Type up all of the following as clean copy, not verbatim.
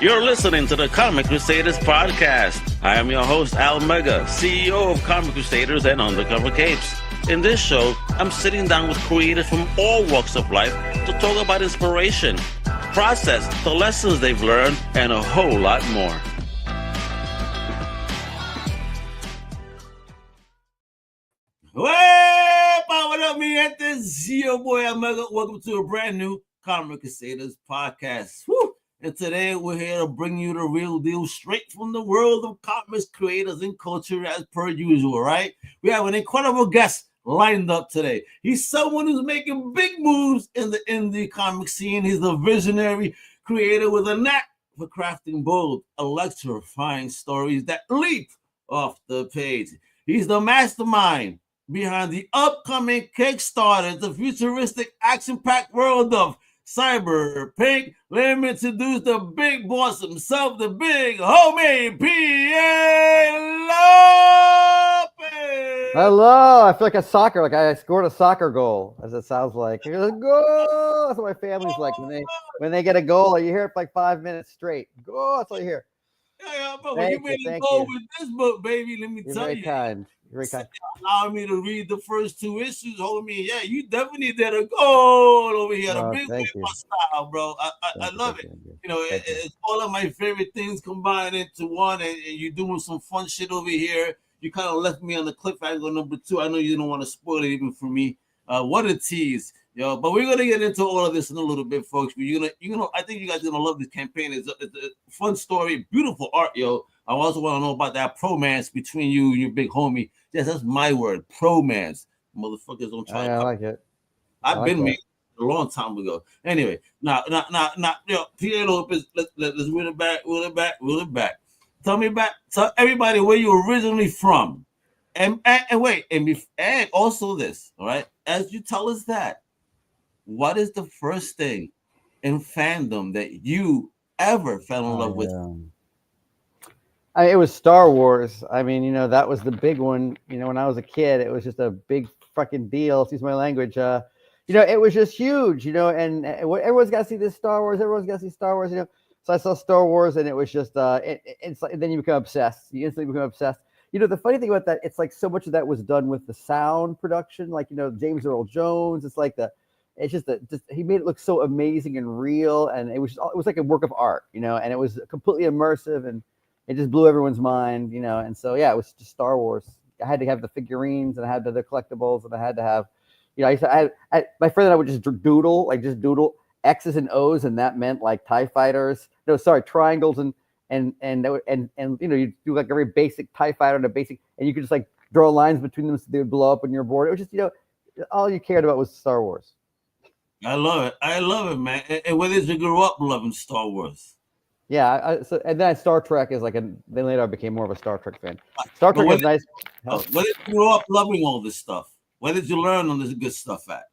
You're listening to the Comic Crusaders podcast. I am your host, Al Mega, CEO of Comic Crusaders and Undercover Capes. In this show, I'm sitting down with creators from all walks of life to talk about inspiration, process, the lessons they've learned, and a whole lot more. Well, what up, me at this? Your boy, Al Mega. Welcome to a brand new Comic Crusaders podcast. Woo! And today we're here to bring you the real deal straight from the world of comics creators and culture as per usual, right? We have an incredible guest lined up today. He's someone who's making big moves in the indie comic scene. He's a visionary creator with a knack for crafting bold, electrifying stories that leap off the page. He's the mastermind behind the upcoming Kickstarter, the futuristic action-packed world of Cyberpink. Let me introduce the big boss himself, the big homie, P.A. Lopez. Hello. I feel like a soccer, like I scored a soccer goal, as it sounds like. Goal. That's what my family's like when they get a goal. You hear it for like 5 minutes straight. Goal. That's all you hear. Yeah, but when you made a goal with this book, baby, let me tell you. Kind. You're very kind. Allowing me to read the first two issues, homie. Yeah, you definitely did a goal over here. Oh, a big way my style, bro. I love it. You know, it's all of my favorite things combined into one, and you're doing some fun shit over here. You kind of left me on the cliffhanger number 2. I know you don't want to spoil it even for me. What a tease, yo! But we're gonna get into all of this in a little bit, folks. You're gonna. I think you guys are gonna love this campaign. It's a fun story, beautiful art, yo. I also want to know about that promance between you and your big homie. Yes, that's my word, promance. Motherfuckers don't try. I like it. I've been made a long time ago. Anyway, now, yo, P.A. Lopez. Let's reel it back. Tell everybody where you're originally from, and also this, all right? As you tell us that, what is the first thing in fandom that you ever fell in love with? It was Star Wars. I mean, that was the big one. When I was a kid, it was just a big fucking deal. Excuse my language. It was just huge. And everyone's got to see this Star Wars. Everyone's got to see Star Wars. So I saw Star Wars, and it was just it's like, and then you become obsessed. You instantly become obsessed. The funny thing about that, it's like so much of that was done with the sound production, like James Earl Jones. It's like he made it look so amazing and real, and it was like a work of art, and it was completely immersive, and it just blew everyone's mind, and so yeah, it was just Star Wars. I had to have the figurines, and I had the collectibles, and I had to have, I my friend and I would just doodle X's and O's, and that meant like TIE fighters. No, sorry, triangles and you do like a very basic TIE fighter and and you could just like draw lines between them so they would blow up on your board. It was just all you cared about was Star Wars. I love it, man. And when did you grow up loving Star Wars? Yeah, and then Star Trek is then later I became more of a Star Trek fan. Star Trek was nice. When did you grow up loving all this stuff? Where did you learn all this good stuff at?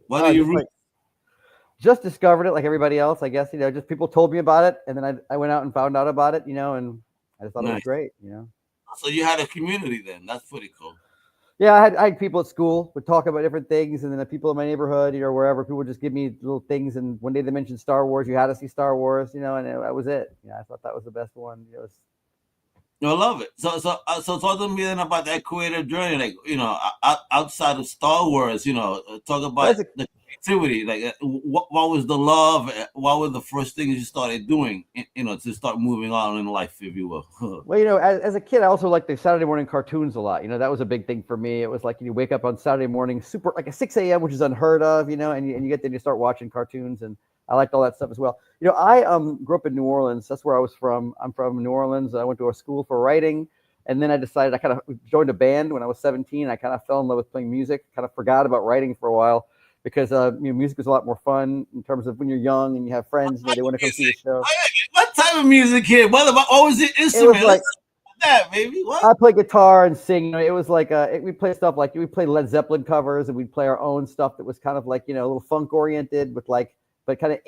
Why do you read? Just discovered it like everybody else, I guess. Just people told me about it, and then I went out and found out about it, and I just thought it was great, So you had a community then. That's pretty cool. Yeah, I had people at school would talk about different things, and then the people in my neighborhood, wherever, people would just give me little things. And one day they mentioned Star Wars. You had to see Star Wars, and that was it. I thought that was the best one. I love it. So talk to me then about that creative journey, like outside of Star Wars. Talk about the creativity. Like, what was the love? What were the first things you started doing? To start moving on in life, if you will. Well, as a kid, I also liked the Saturday morning cartoons a lot. That was a big thing for me. It was like you wake up on Saturday morning, super like at 6 a.m., which is unheard of. And you get there and you start watching cartoons, and I liked all that stuff as well. I grew up in New Orleans. That's where I was from. I'm from New Orleans. I went to a school for writing, and then I decided I kind of joined a band when I was 17. I kind of fell in love with playing music. Kind of forgot about writing for a while because music was a lot more fun in terms of when you're young and you have friends. They want to come see the show. What type of music here? What was the instrument? It was like that, baby. What? I play guitar and sing. It was like we play stuff like we play Led Zeppelin covers, and we'd play our own stuff that was kind of like a little funk oriented with but kind of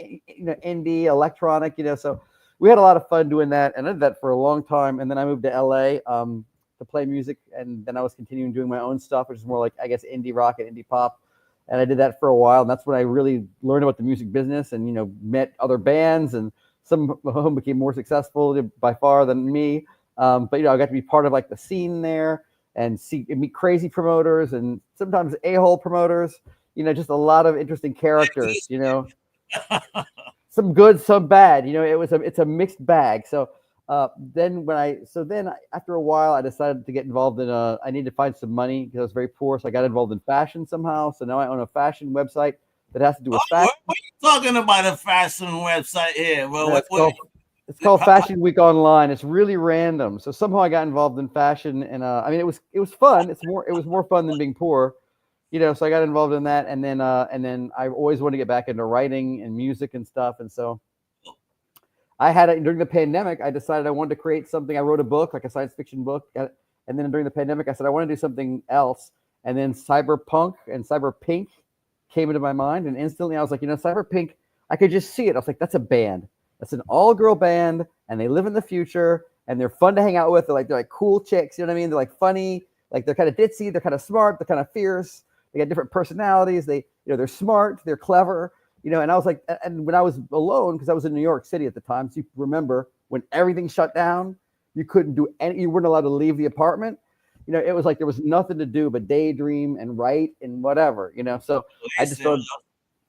indie electronic. So we had a lot of fun doing that, and I did that for a long time. And then I moved to LA to play music, and then I was continuing doing my own stuff, which is more like, I guess, indie rock and indie pop. And I did that for a while, and that's when I really learned about the music business and met other bands and Some of whom became more successful by far than me. But I got to be part of like the scene there and meet crazy promoters and sometimes a-hole promoters. Just a lot of interesting characters. Some good, some bad. It's a mixed bag. So then after a while, I decided to get involved in I need to find some money because I was very poor. So I got involved in fashion somehow. So now I own a fashion website that has to do with fashion. What are you talking about a fashion website here? Well, it's called Fashion Week Online. It's really random. So somehow I got involved in fashion, and it was fun. It was more fun than being poor, So I got involved in that, and then I always wanted to get back into writing and music and stuff, and so I had it during the pandemic. I decided I wanted to create something. I wrote a book, like a science fiction book, and then during the pandemic, I said I want to do something else, and then Cyberpunk and Cyberpink came into my mind, and instantly I was like, Cyberpink, I could just see it. I was like, that's a band. That's an all-girl band, and they live in the future, and they're fun to hang out with. They're like cool chicks, you know what I mean? They're like funny, like they're kind of ditzy, they're kind of smart, they're kind of fierce. They got different personalities. They're smart, they're clever, And I was like, and when I was alone, because I was in New York City at the time, so you remember when everything shut down, you couldn't do you weren't allowed to leave the apartment. It was like there was nothing to do but daydream and write and whatever. So I just started.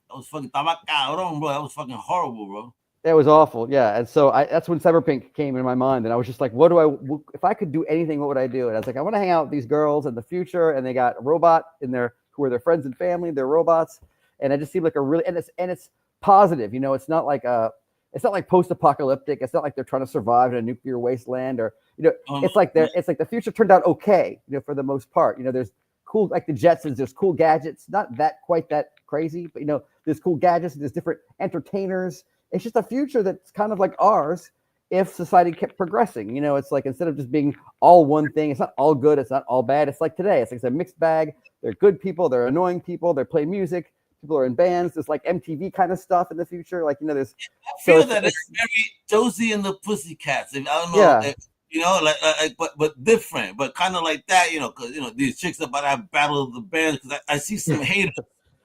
That was fucking tabacado, bro. That was fucking horrible, bro. That was awful, yeah. And so that's when Cyberpink came into my mind, and I was just like, if I could do anything, what would I do? And I was like, I want to hang out with these girls in the future, and they got a robot in there who are their friends and family, they're robots, and it just seemed like a really, and it's positive, it's not like post-apocalyptic, it's not like they're trying to survive in a nuclear wasteland, or it's like the future turned out okay, for the most part. There's cool, like the Jetsons, there's cool gadgets, not that quite that crazy, but there's cool gadgets, there's different entertainers. It's just a future that's kind of like ours if society kept progressing. It's like instead of just being all one thing, it's not all good, it's not all bad. It's like today. It's like a mixed bag. They're good people, they're annoying people, they play music, people are in bands. There's like MTV kind of stuff in the future. Like, there's. I feel that it's very Josie and the Pussycats. I don't know. Yeah. But different, but kind of like that, because these chicks about that battle of the bands. Because I see some haters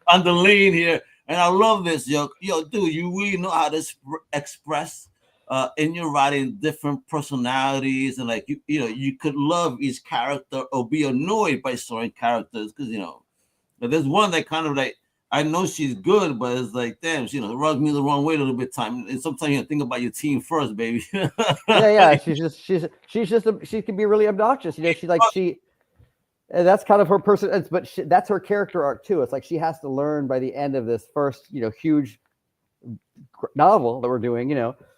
on the lane here. And I love this, yo, dude. You really know how to express in your writing different personalities, and like you could love each character or be annoyed by certain characters because but there's one that kind of like I know she's good, but it's like damn, it rubs me the wrong way a little bit time. And sometimes you think about your team first, baby. yeah. She can be really obnoxious. And that's kind of her person, but that's her character arc too. It's like she has to learn by the end of this first, huge novel that we're doing.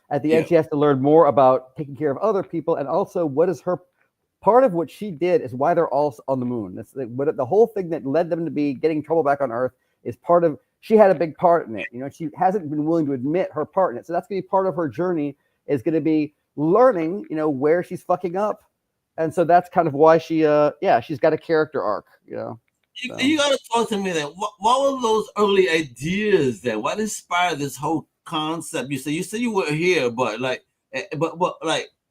At the end, she has to learn more about taking care of other people, and also what is her part of what she did is why they're all on the moon. That's the whole thing that led them to be getting trouble back on Earth is part of. She had a big part in it. She hasn't been willing to admit her part in it, so that's gonna be part of her journey. Is gonna be learning, where she's fucking up. And so that's kind of why she's got a character arc, So. You got to talk to me then. What were those early ideas then? What inspired this whole concept? You said you were here, but like,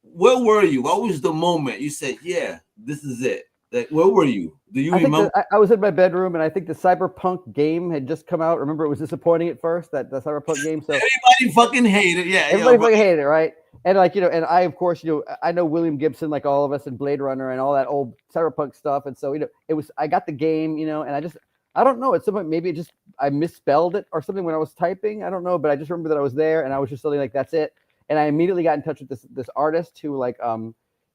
where were you? What was the moment you said, yeah, this is it? Like, where were you? Do you remember? I was in my bedroom, and I think the Cyberpunk game had just come out. Remember, it was disappointing at first, the Cyberpunk game. So everybody fucking hated it. Yeah, everybody fucking hated it, right? And like, and I, of course, I know William Gibson, like all of us, and Blade Runner and all that old Cyberpunk stuff. And so, I got the game, and I don't know. It's something, maybe I misspelled it or something when I was typing. I don't know, but I just remember that I was there, and I was just something like, that's it. And I immediately got in touch with this artist who like,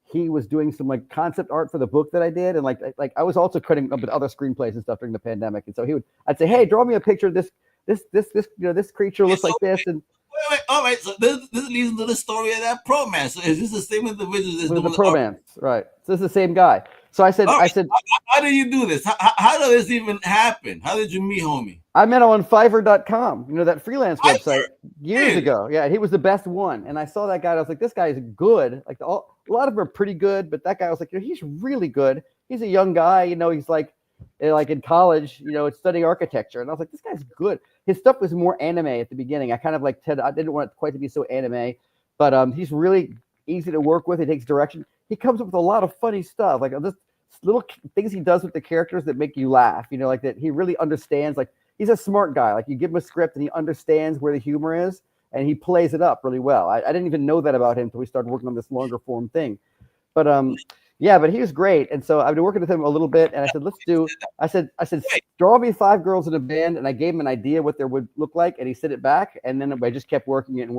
he was doing some like concept art for the book that I did. And like I was also cutting up with other screenplays and stuff during the pandemic. And so I'd say, hey, draw me a picture of this creature looks like this. And wait. All right. So this leads into the story of that pro-man. So is this the same individual? It was the pro-man, right? So this is the same guy. So I said, how do you do this? How did this even happen? How did you meet, homie? I met him on Fiverr.com, that freelance website years ago. Yeah, he was the best one. And I saw that guy. And I was like, this guy is good. Like a lot of them are pretty good, but that guy, I was like, he's really good. He's a young guy. He's like in college, studying architecture. And I was like, this guy's good. His stuff was more anime at the beginning. I kind of like I didn't want it quite to be so anime, but he's really easy to work with. He takes direction. He comes up with a lot of funny stuff, like just little things he does with the characters that make you laugh. Like that he really understands. Like he's a smart guy. Like you give him a script and he understands where the humor is, and he plays it up really well. I didn't even know that about him until we started working on this longer form thing. But yeah, but he was great. And so I've been working with him a little bit, and I said, I said, draw me 5 girls in a band, and I gave him an idea what they would look like, and he sent it back, and then I just kept working it.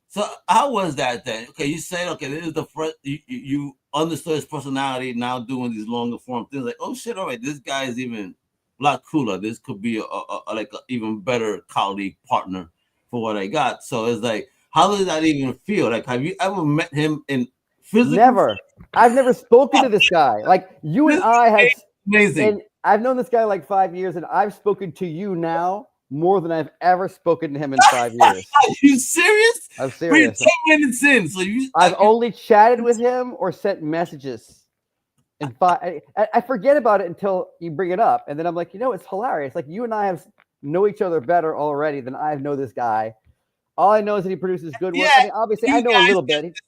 So how was that then? Okay, you said, okay, this is the first, you understood his personality, now doing these longer form things, like, oh shit, all right, this guy is even a lot cooler. This could be like an even better colleague partner for what I got. So it's like, how does that even feel? Like, have you ever met him in physical? Never. I've never spoken to this guy. Like, you and I have. Amazing. And I've known this guy like 5 years, and I've spoken to you now more than I've ever spoken to him in 5 years. Are you serious? I'm serious. We're 10 minutes in, so I've only chatted with him or sent messages. And I forget about it until you bring it up, and then I'm like, it's hilarious. Like, you and I know each other better already than I know this guy. All I know is that he produces good work. I mean, obviously, I know a little bit.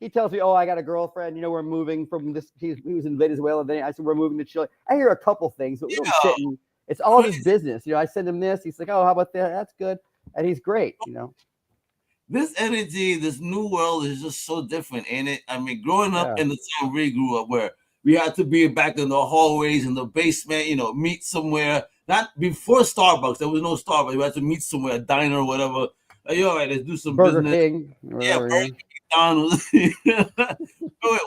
He tells me, oh, I got a girlfriend. We're moving from this. He was in Venezuela. Then I said, we're moving to Chile. I hear a couple things, but we don't sit and it's all his business. I send him this. He's like, oh, how about that? That's good. And he's great, This energy, this new world is just so different, ain't it? I mean, growing up in the time we grew up, where we had to be back in the hallways, in the basement, meet somewhere. Not before Starbucks. There was no Starbucks. We had to meet somewhere, a diner or whatever. Like, all right, let's do some Burger business. King. Burger King, McDonald's.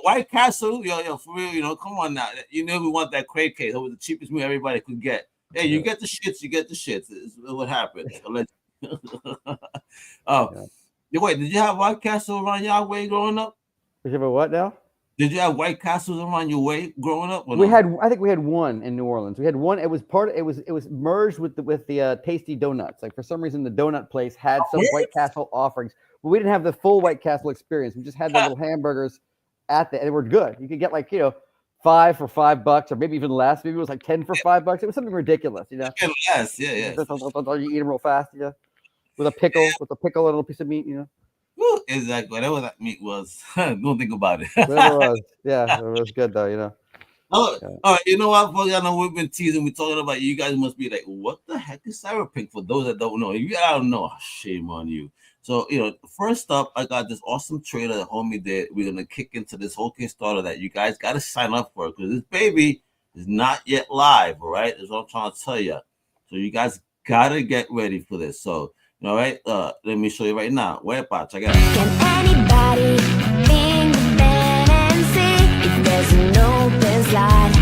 White Castle, for real, come on now. We want that crate case. That was the cheapest meal everybody could get. Hey, you get the shits, It's what happens. Wait, did you have White Castle around your way growing up? Did you have a what now? Did you have White Castles around your way growing up? I think we had one in New Orleans. We had one. It was merged with the Tasty Donuts. Like, for some reason, the donut place had some White Castle offerings, but we didn't have the full White Castle experience. We just had the little hamburgers and they were good. You could get 5 for $5, or maybe even less. Maybe it was like 10 for $5. It was something ridiculous, Yes, yeah. You eat them real fast, with a pickle, and a little piece of meat, Exactly. Whatever that meat was. Don't think about it. Whatever it was. Yeah, it was good though, Oh, all right. You know what, folks? I know we've been teasing. We're talking about you guys must be like, what the heck is Cyberpink? For those that don't know, if you don't know, shame on you. So, first up, I got this awesome trailer that homie did. We're gonna kick into this whole Kickstarter that you guys got to sign up for, because this baby is not yet live. All right, that's what I'm trying to tell you. So you guys gotta get ready for this. So, all right, let me show you right now. Check it out. Can anybody in the band and see if there's an open slide?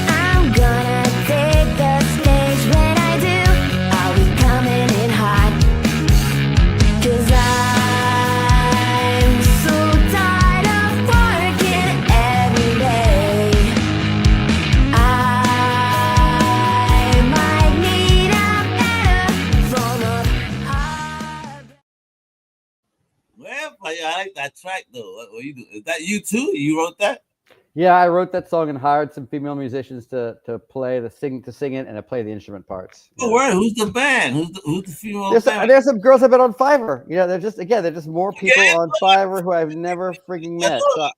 I'm gonna take the stage when I do. I'll be coming in hot, 'cause I'm so tired of working every day. I might need a better form of I like that track though. What you do? Is that you too? You wrote that? Yeah, I wrote that song and hired some female musicians to sing it, and to play the instrument parts. Oh, word. Who's the band? Who's the female band? There's some girls I've been on Fiverr. They're just more people on Fiverr who I've never freaking met. So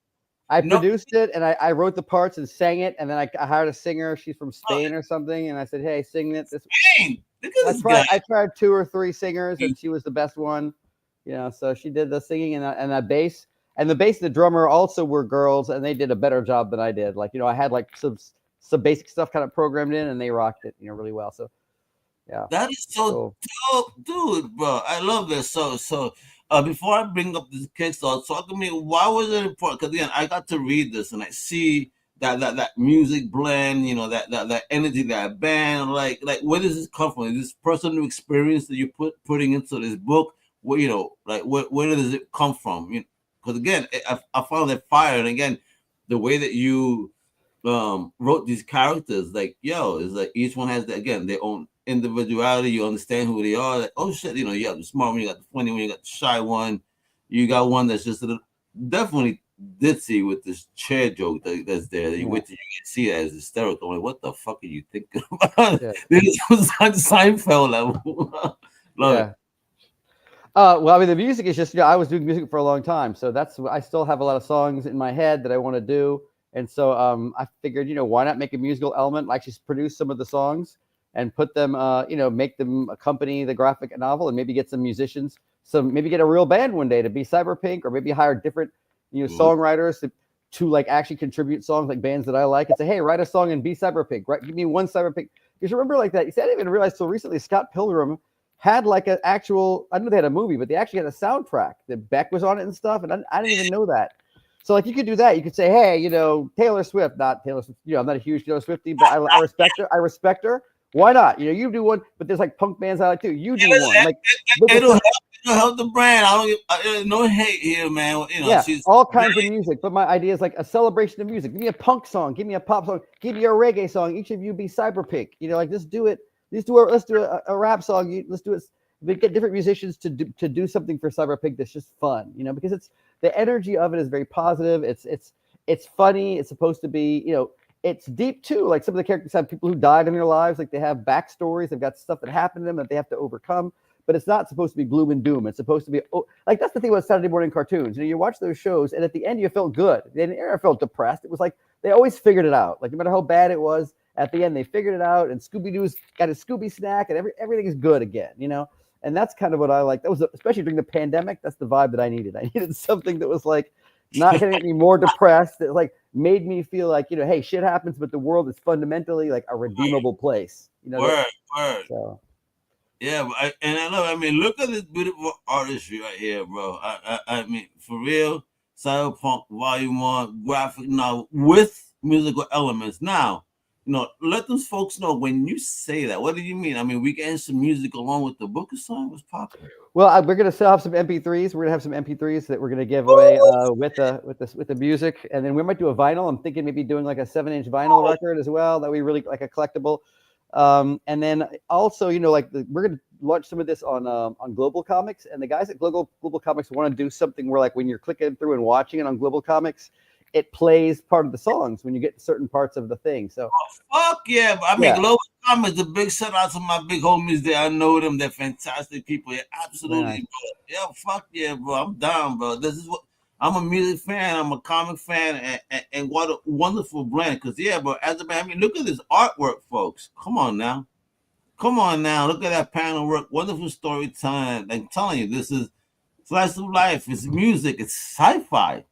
I produced it, and I wrote the parts and sang it, and then I hired a singer. She's from Spain or something, and I said, "Hey, sing it." Spain. I tried 2 or 3 singers, and she was the best one. So she did the singing and that bass. And the bass and the drummer also were girls, and they did a better job than I did. I had some basic stuff kind of programmed in, and they rocked it, really well. So, yeah. That is so dope, dude, bro. I love this. So, before I bring up this Kickstarter, talk to me. Why was it important? Because again, I got to read this, and I see that music blend, that energy, that band. Like, where does this come from? Is this personal experience that you're putting into this book? Where where does it come from? Because again, I found that fire, and again, the way that you wrote these characters, it's like each one has their own individuality. You understand who they are. Like, oh shit, you have the smart one, you got the funny one, you got the shy one, you got one that's just definitely ditzy with this chair joke that's there. That you wait till you can see it as hysterical. Like, what the fuck are you thinking about? Yeah. This was on Seinfeld level. Love it. Well, I mean, the music is just, I was doing music for a long time. So I still have a lot of songs in my head that I want to do. And so I figured, why not make a musical element? Like, just produce some of the songs and put them, make them accompany the graphic novel, and maybe get some musicians, maybe get a real band one day to be Cyberpink, or maybe hire different, songwriters to like actually contribute songs like bands that I like, and say, hey, write a song and be Cyberpink, right? Give me one Cyberpink. Because remember like that, you said I didn't even realize till recently Scott Pilgrim had like an actual, I know they had a movie, but they actually had a soundtrack that Beck was on it and stuff, and I didn't even know that. So like you could do that. You could say, hey, Taylor Swift, not Taylor Swift, I'm not a huge Taylor Swiftie, but I respect her. I respect her. Why not? You do one, but there's like punk bands I like too. You do one. Like it'll help the brand. I don't no hate here, man. She's all kinds of music. But my idea is like a celebration of music. Give me a punk song. Give me a pop song. Give me a reggae song. Each of you be Cyberpink. Like just do it. Let's do a rap song. Let's do it. We get different musicians to do something for Cyberpink that's just fun. Because it's the energy of it is very positive. It's funny. It's supposed to be. It's deep too. Like some of the characters have people who died in their lives. Like they have backstories. They've got stuff that happened to them that they have to overcome. But it's not supposed to be gloom and doom. It's supposed to be like that's the thing about Saturday morning cartoons. You watch those shows, and at the end you felt good. They never felt depressed. It was like they always figured it out. Like no matter how bad it was, at the end they figured it out. And Scooby Doo's got a Scooby snack, and everything is good again. And that's kind of what I like. That was especially during the pandemic. That's the vibe that I needed. I needed something that was like not going to get me more depressed. That like made me feel like hey, shit happens, but the world is fundamentally like a redeemable place. Word. So. Yeah, I mean, look at this beautiful artistry right here, bro. I mean, for real, Cyberpunk Volume 1 graphic novel with musical elements. Now, let those folks know when you say that. What do you mean? I mean, we getting some music along with the book or something? What's popular? Well, we're gonna still have some MP3s. We're gonna have some MP3s that we're gonna give away with the music, and then we might do a vinyl. I'm thinking maybe doing like a 7-inch vinyl record as well. That we really like a collectible. And then also, we're gonna launch some of this on Global Comics, and the guys at Global Comics want to do something where like when you're clicking through and watching it on Global Comics, it plays part of the songs when you get certain parts of the thing. So fuck yeah. I mean, Global Comics, a big shout out to my big homies there. I know them. They're fantastic people. Yeah, absolutely, nice. Bro. Yeah, fuck yeah, bro. I'm down, bro. This is what I'm a music fan. I'm a comic fan, and what a wonderful brand. Because bro, as a man, I mean, look at this artwork, folks. Come on now. Look at that panel work. Wonderful storytelling. I'm telling you, this is slice of life. It's music. It's sci-fi.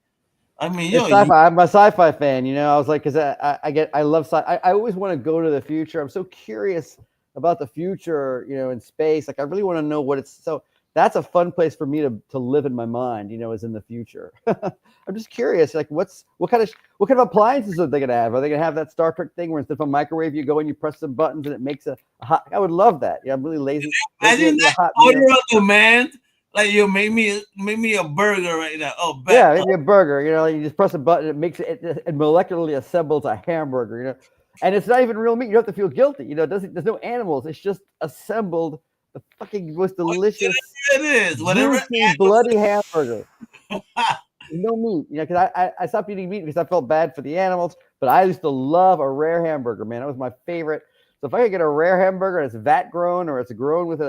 I mean, sci-fi. I'm a sci-fi fan. I was like, because I love sci. I always want to go to the future. I'm so curious about the future. In space. Like I really want to know what it's. So that's a fun place for me to live in my mind. Is in the future. I'm just curious. Like, what kind of appliances are they gonna have? Are they gonna have that Star Trek thing where instead of a microwave, you go and you press some buttons and it makes a hot? I would love that. Yeah, I'm really lazy. Imagine that order on demand. Like you make me a burger right now. Oh, yeah, maybe a burger. You just press a button, it makes it molecularly assembles a hamburger. And it's not even real meat. You don't have to feel guilty. There's no animals. It's just assembled the fucking most delicious, juicy, bloody hamburger. No meat. Because I stopped eating meat because I felt bad for the animals. But I used to love a rare hamburger, man. That was my favorite. So if I could get a rare hamburger and it's vat grown or it's grown with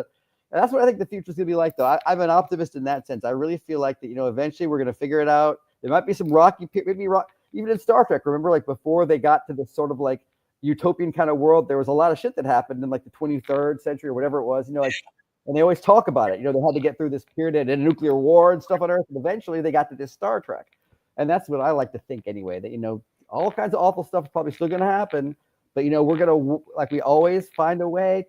that's what I think the future is going to be like, though. I'm an optimist in that sense. I really feel like that, eventually we're going to figure it out. There might be some even in Star Trek. Remember, like before they got to this sort of like utopian kind of world, there was a lot of shit that happened in like the 23rd century or whatever it was, and they always talk about it. They had to get through this period and a nuclear war and stuff on Earth. And eventually they got to this Star Trek. And that's what I like to think anyway, that, all kinds of awful stuff is probably still going to happen. But, we're going to, like we always find a way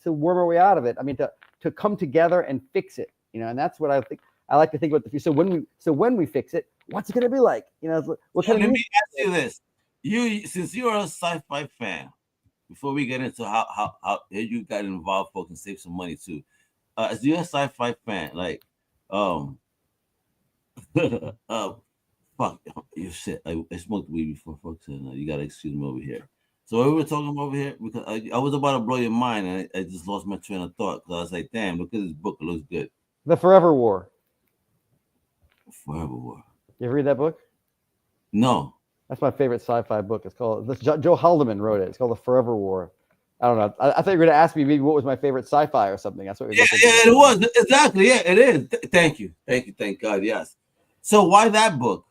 to worm our way out of it. I mean, to come together and fix it, and that's what I think. I like to think about the future. So when we fix it, what's it going to be like? What kind of? Let me ask you this: since you're a sci-fi fan, before we get into how you got involved, folks, and save some money too. As you're a sci-fi fan, like, fuck, you shit. I smoked weed before, folks, and you gotta excuse me over here. So what we were talking over here, because I was about to blow your mind, and I just lost my train of thought because I was like, "Damn, look at this book; it looks good." The Forever War. Forever War. You ever read that book? No. That's my favorite sci-fi book. It's called. Joe Haldeman wrote it. It's called The Forever War. I don't know. I thought you were going to ask me maybe what was my favorite sci-fi or something. That's what. It was exactly. Yeah, it is. Thank you. Thank God. Yes. So why that book?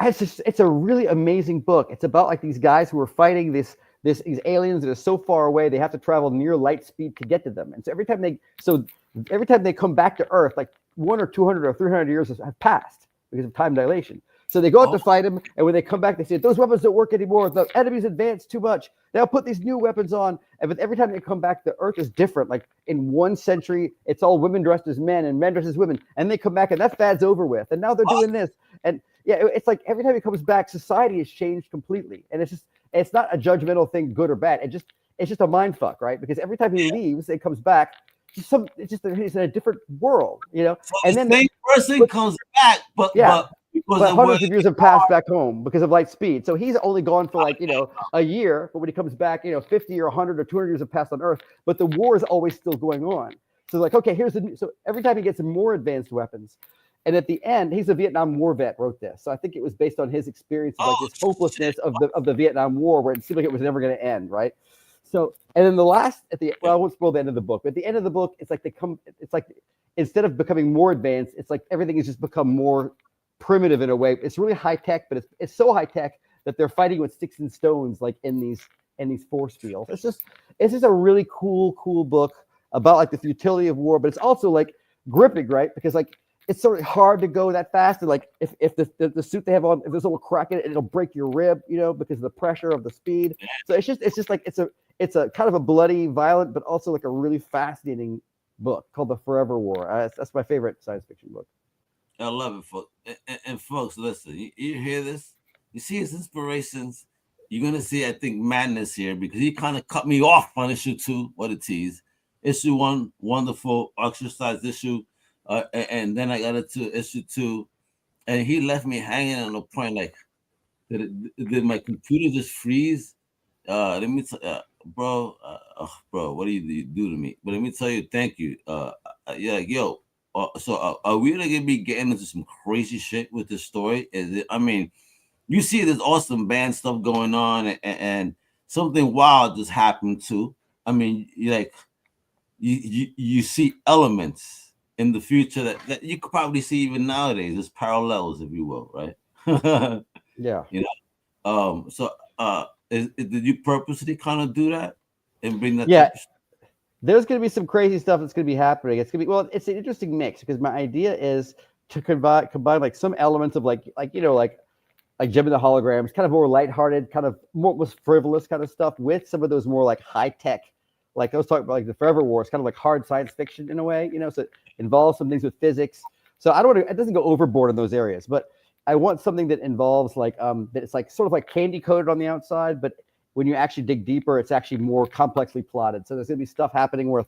It's a really amazing book. It's about like these guys who were fighting this these aliens that are so far away, they have to travel near light speed to get to them. And so every time they come back to Earth, like 100 or 200 or 300 years have passed because of time dilation. So they go out to fight him, and when they come back, they say, those weapons don't work anymore. The enemy's advanced too much. They'll put these new weapons on. And but every time they come back, the Earth is different. Like in 1 century, it's all women dressed as men and men dressed as women. And they come back, and that fad's over with. And now they're doing this. And yeah, it's like every time he comes back, society has changed completely. And it's not a judgmental thing, good or bad. It's just a mind fuck, right? Because every time he leaves, it comes back. He's in a different world, you know. So and the then same person comes back, but hundreds of years have passed back home because of light speed. So he's only gone for like, a year, but when he comes back, 50 or 100 or 200 years have passed on Earth, but the war is always still going on. So like, okay, so every time he gets more advanced weapons. And at the end, he's a Vietnam War vet, wrote this. So I think it was based on his experience of like this hopelessness of the Vietnam War, where it seemed like it was never going to end, right? So, and then I won't spoil the end of the book, but at the end of the book, it's like instead of becoming more advanced, it's like everything has just become more primitive in a way. It's really high tech, but it's so high tech that they're fighting with sticks and stones, like in these force fields. It's just a really cool book about like the futility of war, but it's also like gripping, right? Because like it's sort of hard to go that fast, and like if the suit they have on, if there's a little crack in it, it'll break your rib, because of the pressure of the speed. So it's just like it's a kind of a bloody, violent, but also like a really fascinating book called The Forever War. That's my favorite science fiction book. I love it, folks. And folks, listen, you hear this? You see his inspirations. You're gonna see, I think, madness here, because he kind of cut me off on issue 2. What a tease! Issue 1, wonderful exercise issue, and then I got into issue 2, and he left me hanging on a point like, did my computer just freeze? Let me, bro, what do you do to me? But let me tell you, thank you. Yeah, yo. So are we gonna be getting into some crazy shit with this story? I mean, you see this awesome band stuff going on, and something wild just happened too. I mean, you see elements in the future that you could probably see even nowadays. There's parallels, if you will, right? Yeah. So did you purposely kind of do that and bring that? Yeah. There's going to be some crazy stuff that's going to be happening. It's going to be, it's an interesting mix, because my idea is to combine like some elements of like Gem and the Holograms, kind of more lighthearted, kind of more frivolous kind of stuff, with some of those more like high tech, like I was talking about, like the Forever War. It's kind of like hard science fiction in a way, so it involves some things with physics. So I don't want to, it doesn't go overboard in those areas, but I want something that involves like that it's like sort of like candy coated on the outside, but when you actually dig deeper, it's actually more complexly plotted. So there's going to be stuff happening with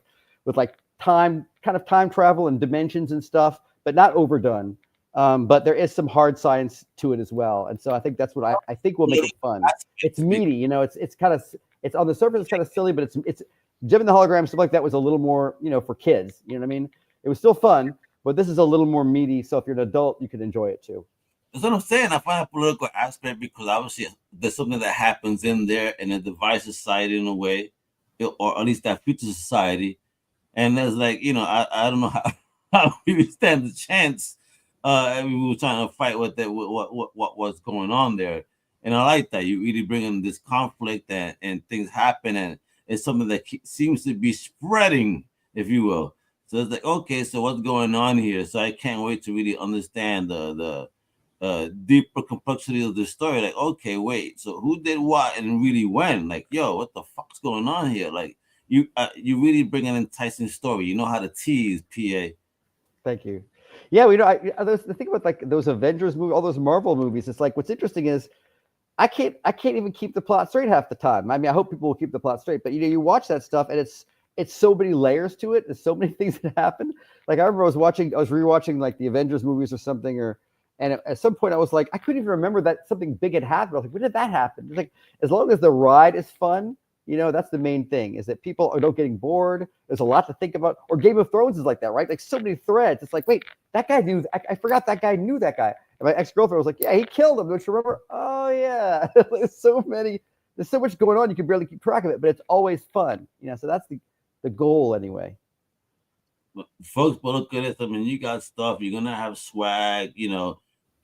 like kind of time travel and dimensions and stuff, but not overdone. But there is some hard science to it as well. And so I think that's what I think will make it fun. It's meaty, it's on the surface, it's kind of silly, but it's Gem and the Hologram, stuff like that was a little more, for kids. You know what I mean? It was still fun, but this is a little more meaty. So if you're an adult, you can enjoy it too. That's what I'm saying. I find a political aspect, because obviously there's something that happens in there, and it divides society in a way, or at least that future society. And there's like, I don't know how we would stand a chance. We were trying to fight with that, what was going on there. And I like that you really bring in this conflict, and things happen, and it's something that seems to be spreading, if you will. So it's like, okay, so what's going on here? So I can't wait to really understand the deeper complexity of the story. Like, okay, wait, so who did what and really when? Like, yo, what the fuck's going on here? Like, you really bring an enticing story. You know how to tease, PA. Thank you. Yeah, the thing about like those Avengers movies, all those Marvel movies, it's like, what's interesting is I can't even keep the plot straight half the time. I mean, I hope people will keep the plot straight, but you watch that stuff, and it's so many layers to it. There's so many things that happen. Like I remember I was rewatching like the Avengers movies or something, and at some point I was like, I couldn't even remember that something big had happened. I was like, when did that happen? It's like, as long as the ride is fun, that's the main thing, is that people are not getting bored. There's a lot to think about. Or Game of Thrones is like that, right? Like so many threads. It's like, wait, that guy knew, I forgot that guy knew that guy. And my ex-girlfriend was like, yeah, he killed him. Don't you remember? Oh yeah. There's so much going on. You can barely keep track of it, but it's always fun. So that's the goal anyway. Folks, but look at this. I mean, you got stuff. You're gonna have swag.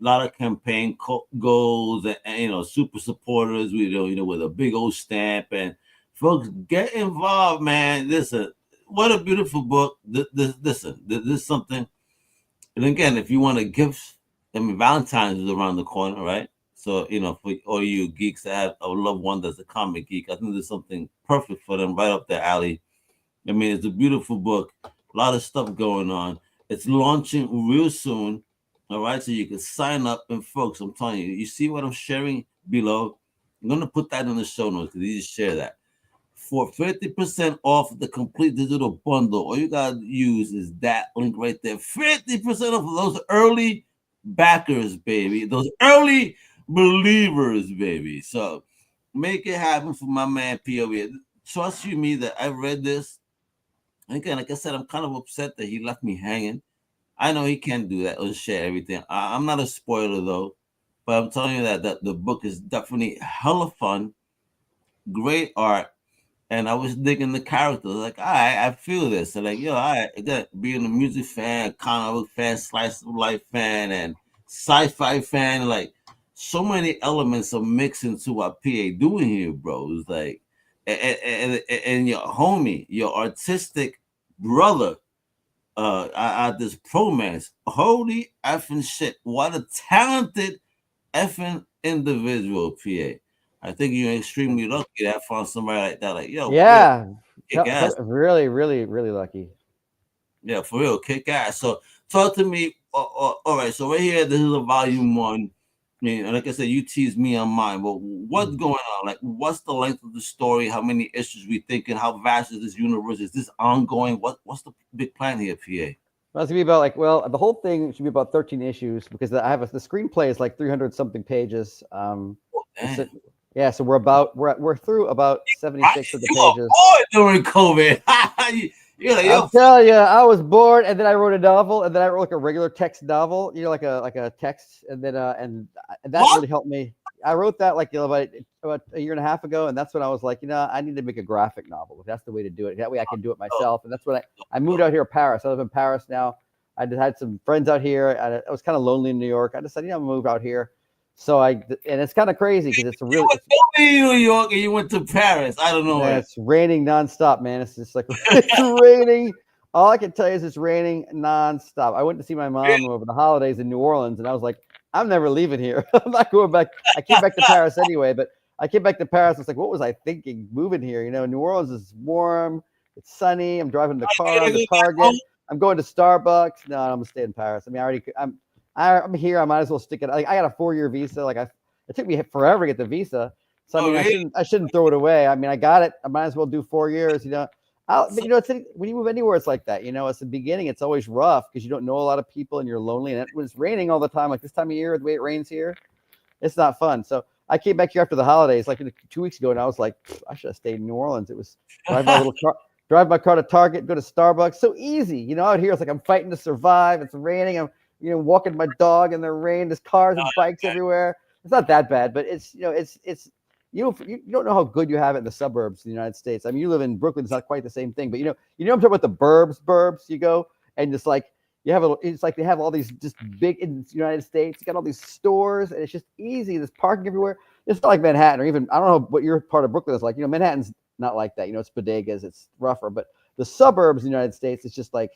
lot of campaign goals and super supporters. With a big old stamp and folks get involved, man. Listen, what a beautiful book. Listen, this is something. And again, if you want a gift, I mean, Valentine's is around the corner, right? So, for all you geeks that have a loved one that's a comic geek, I think there's something perfect for them right up their alley. I mean, it's a beautiful book, a lot of stuff going on. It's launching real soon, all right? So you can sign up. And folks, I'm telling you, you see what I'm sharing below? I'm going to put that in the show notes because you just share that. For 50% off the complete digital bundle, all you got to use is that link right there. 50% off of those early backers, baby. Those early believers, baby. So make it happen for my man POV. Trust you me that I read this. Again, like I said, I'm kind of upset that he left me hanging. I know he can't do that or share everything. I'm not a spoiler though, but I'm telling you that the book is definitely hella fun, great art, and I was digging the characters. Like, all right, I feel this. And like, yo, all right, again, being a music fan, comic book fan, slice of life fan, and sci-fi fan, like so many elements are mixed into what PA doing here, bro. It's like, and your homie, your artistic brother, at this promance. Holy effing shit! What a talented effing individual, PA. I think you're extremely lucky to have found somebody like that. Like, yo, Yeah, kick ass. really, really, really lucky. Yeah, for real, kick ass. So talk to me. All right, so right here, this is a volume one. I mean, like I said, you teased me on mine, but what's going on? Like, what's the length of the story? How many issues we thinking? How vast is this universe? Is this ongoing? What's the big plan here, PA? Well, it's gonna be about the whole thing should be about 13 issues because I have the screenplay is like 300 something pages. So, yeah, so we're through about 76 of the pages. During COVID. You're like, I'll tell you, I was bored, and then I wrote a novel, and then I wrote like a regular text novel, like a text, and then and that really helped me. I wrote that about a year and a half ago, and that's when I was like, I need to make a graphic novel. If that's the way to do it. That way I can do it myself. And that's when I moved out here to Paris. I live in Paris now. I just had some friends out here. I was kind of lonely in New York. I decided, I'm gonna move out here. So and it's kind of crazy because it's really New York and you went to Paris. I don't know. Man, it's raining nonstop, man. It's just like it's raining. All I can tell you is it's raining nonstop. I went to see my mom over the holidays in New Orleans, and I was like, I'm never leaving here. I'm not going back. I came back to Paris anyway, but I came back to Paris. It's like, what was I thinking moving here? New Orleans is warm. It's sunny. I'm driving the car to Target. I'm going to Starbucks. No, I'm gonna stay in Paris. I mean, I'm here. I might as well stick it. I got a 4-year visa. It took me forever to get the visa. So I mean, I shouldn't throw it away. I mean, I got it. I might as well do 4 years. But when you move anywhere, it's like that. It's the beginning. It's always rough because you don't know a lot of people and you're lonely. And when it's raining all the time, like this time of year, the way it rains here, it's not fun. So I came back here after the holidays, like 2 weeks ago, and I was like, I should have stayed in New Orleans. It was drive my car to Target, go to Starbucks. So easy. Out here, it's like I'm fighting to survive. It's raining. I'm walking my dog in the rain. There's cars and bikes everywhere. It's not that bad, but it's you don't know how good you have it in the suburbs of the United States. I mean, you live in Brooklyn; it's not quite the same thing. But I'm talking about the burbs. You go and it's like it's like they have all these just big in the United States. You got all these stores, and it's just easy. There's parking everywhere. It's not like Manhattan, or even I don't know what your part of Brooklyn is like. Manhattan's not like that. It's bodegas, it's rougher. But the suburbs of the United States, it's just like.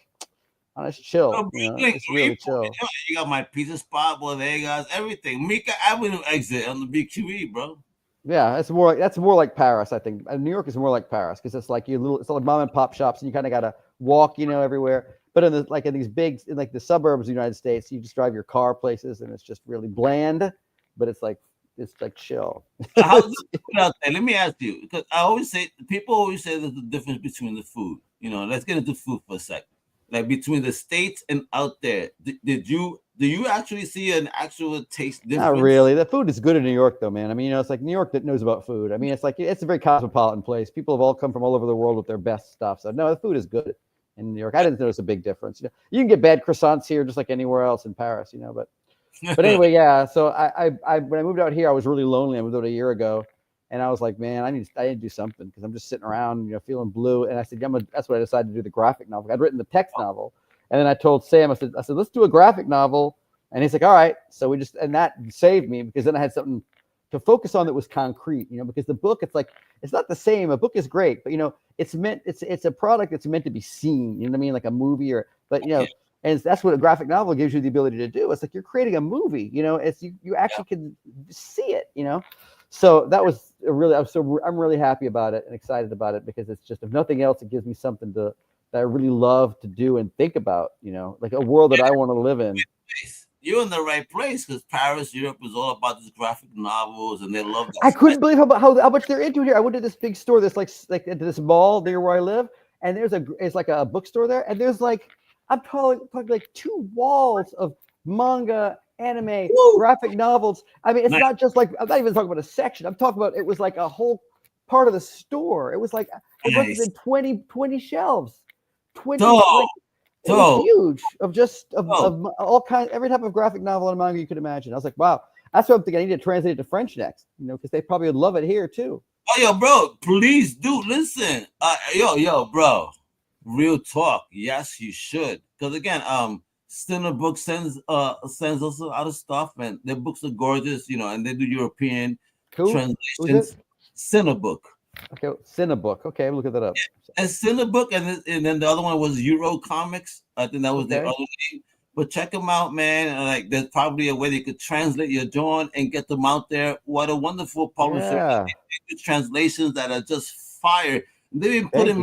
It's chill. It's really chill. You got my pizza spot, bodegas, everything. Mika Avenue exit on the BQE, bro. Yeah, that's more like Paris, I think. New York is more like Paris because it's like it's like mom and pop shops, and you kind of gotta walk, everywhere. But in the suburbs of the United States, you just drive your car places, and it's just really bland. But it's like chill. How's the food out there? Let me ask you, because people always say there's a difference between the food. Let's get into food for a second. Like between the States and out there, do you actually see an actual taste difference? Not really. The food is good in New York, though, man. I mean, it's like New York that knows about food. I mean, it's a very cosmopolitan place. People have all come from all over the world with their best stuff. So no, the food is good in New York. I didn't notice a big difference. You can get bad croissants here just like anywhere else in Paris. But anyway, yeah. So I when I moved out here, I was really lonely. I moved out a year ago. And I was like, man, I need to do something because I'm just sitting around, feeling blue. And I said, that's what I decided to do, the graphic novel. I'd written the text novel. And then I told Sam, I said, let's do a graphic novel And he's like, all right. So we just, and that saved me because then I had something to focus on that was concrete, because the book, it's like, it's not the same. A book is great, but it's a product that's meant to be seen, you know what I mean? Like a movie but and that's what a graphic novel gives you the ability to do. It's like you're creating a movie, it's you actually can see it, So that was I'm really happy about it and excited about it because it's just, if nothing else, it gives me something that I really love to do and think about, like a world that I want to live in. You're in the right place because Paris, Europe is all about these graphic novels, and they love that. I couldn't believe how much they're into it here. I went to this big store, this like this mall near where I live, and it's like a bookstore there, and there's like, I'm talking like 2 walls of manga, anime, graphic novels. I mean, it's not just like, I'm not even talking about a section. I'm talking about, it was like a whole part of the store. It was like, it must have been 20 shelves. 20. It was huge of all kinds, every type of graphic novel and manga you could imagine. I was like, wow, that's what I'm thinking. I need to translate it to French next, because they probably would love it here too. Oh, yo, bro, please do listen. Yo, bro, real talk. Yes, you should. Because again, Cinebook sends us a lot of stuff, and their books are gorgeous, and they do European translations. Cinebook. Okay, Cinebook. Okay, look at that up. And Cinebook, and then the other one was Euro Comics. I think that was their other name. But check them out, man. And like, there's probably a way they could translate your drawing and get them out there. What a wonderful publisher! Yeah. They do translations that are just fire. They've been putting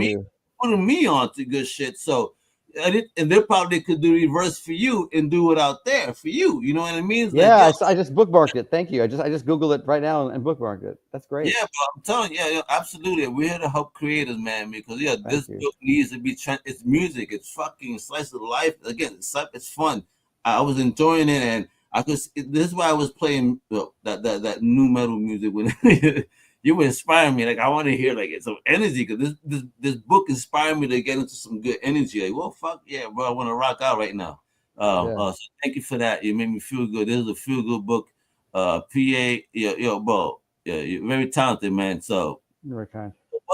me on to good shit. So, and they probably could do reverse for you and do it out there for you. You know what I mean? It's yeah, like, I just bookmarked it. Thank you. I just Googled it right now and bookmarked it. That's great. Yeah, but I'm telling you, absolutely. We're here to help creators, man, because this book needs to be. It's music. It's fucking slice of life. Again, it's fun. I was enjoying it, and this is why I was playing that new metal music when you were inspiring me. Like, I want to hear like some energy, because this book inspired me to get into some good energy. Like, well, fuck yeah, bro, I want to rock out right now. So thank you for that. You made me feel good. This is a feel good book. PA, bro, you're very talented, man. So, you're kind.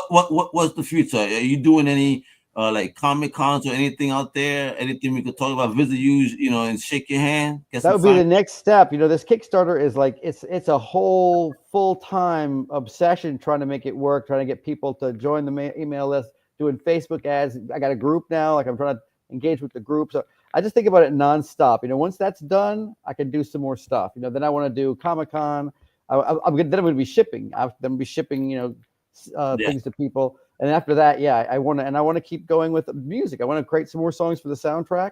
What's the future? Are you doing any like Comic Cons or anything out there? Anything we could talk about? Visit you, and shake your hand. That would be the next step. This Kickstarter is like, it's a whole full-time obsession trying to make it work, trying to get people to join the email list, doing Facebook ads. I got a group now. Like, I'm trying to engage with the group. So I just think about it nonstop. Once that's done, I can do some more stuff. Then I want to do Comic-Con. Then I'm going to be shipping. I'm going to be shipping, things to people. And after that, I want to keep going with music. I want to create some more songs for the soundtrack.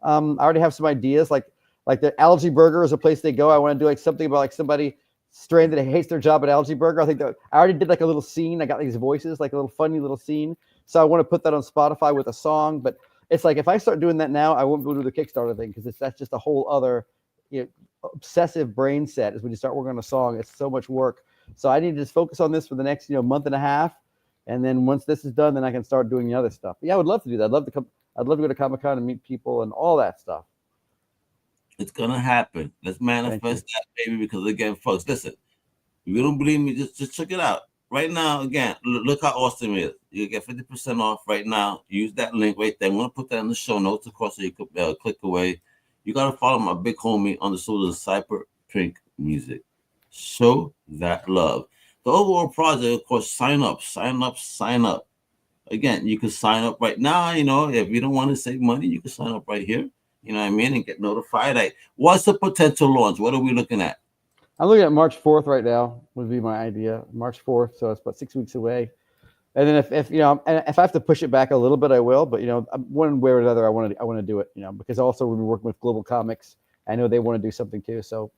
I already have some ideas, like the Algae Burger is a place they go. I want to do like something about like somebody stranded that hates their job at Algae Burger. I think that I already did like a little scene. I got these voices, like a little funny little scene. So I want to put that on Spotify with a song. But it's like, if I start doing that now, I won't be able to do the Kickstarter thing, because that's just a whole other obsessive brain set. Is when you start working on a song, it's so much work. So I need to just focus on this for the next month and a half. And then once this is done, then I can start doing the other stuff. But yeah, I would love to do that. I'd love to go to Comic-Con and meet people and all that stuff. It's gonna happen. Let's manifest that, baby. Because again, folks, listen. If you don't believe me, just check it out. Right now, again, look how awesome it is. You get 50% off right now. Use that link right there. I'm gonna put that in the show notes, of course, so you could click away. You gotta follow my big homie on the soul of Cyberpink music. Show that love. The overall project, of course, sign up. Again, you can sign up right now. If you don't want to save money, you can sign up right here. You know what I mean? And get notified. Like, what's the potential launch? What are we looking at? I'm looking at March 4th right now, would be my idea. March 4th. So it's about 6 weeks away. And then if I have to push it back a little bit, I will. But, one way or another, I want to do it, because also we'll be working with Global Comics. I know they want to do something too. So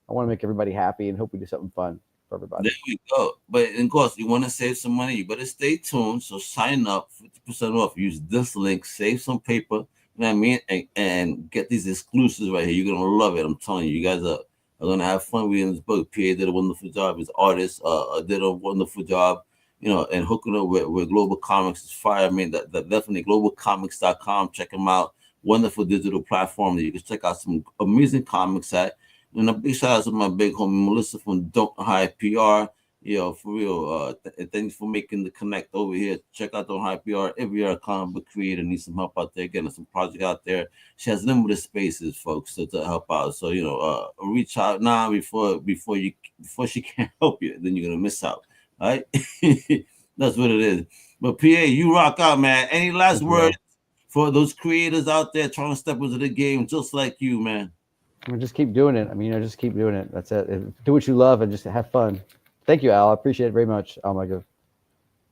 I want to make everybody happy and hope we do something fun for everybody. There we go. But of course, you want to save some money, you better stay tuned. So sign up, 50% off. Use this link, save some paper, you know what I mean, and get these exclusives right here. You're gonna love it. I'm telling you, you guys are gonna have fun reading this book. PA did a wonderful job. His artist did a wonderful job, and hooking up with Global Comics is fire. I mean, that definitely globalcomics.com. Check them out. Wonderful digital platform that you can check out some amazing comics at. And a big shout out to my big homie Melissa from Don't Hide PR. For real. Thanks for making the connect over here. Check out on HypeR. If you're a comic book creator, need some help out there, getting some project out there. She has limited spaces, folks, to help out. So reach out now before she can't help you. Then you're gonna miss out. All right, that's what it is. But PA, you rock out, man. Any last words for those creators out there trying to step into the game just like you, man? Just keep doing it. I mean, just keep doing it. That's it. Do what you love and just have fun. Thank you, Al. I appreciate it very much. Oh my God.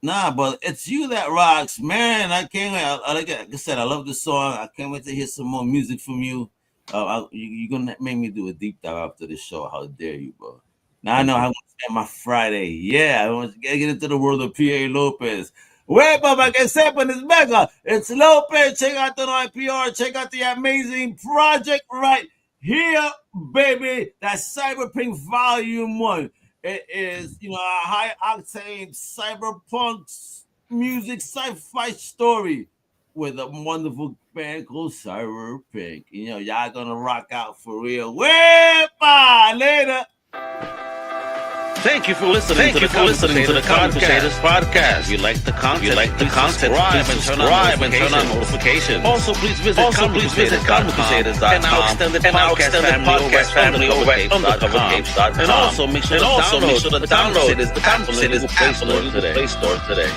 Nah, but it's you that rocks, man. I can't wait. Like I said, I love this song. I can't wait to hear some more music from you. You're gonna make me do a deep dive after this show. How dare you, bro? Now I know how I'm gonna spend my Friday. Yeah, I want to get into the world of PA Lopez. Wait, but like I said, but it's mega. It's Lopez. Check out the IPR. Check out the amazing project right here, baby. That's Cyberpink Volume 1. It is, a high octane cyberpunk music sci-fi story with a wonderful band called Cyberpink. Y'all gonna rock out for real. Bye later. Thank you for listening to the Comic Crusaders podcast. If you like the content, please subscribe and turn on notifications. Also, please visit comiccrusaders.shop and our extended podcast family over at undercovercapes.com. And also make sure to download the Comic Crusaders app on the Play Store today.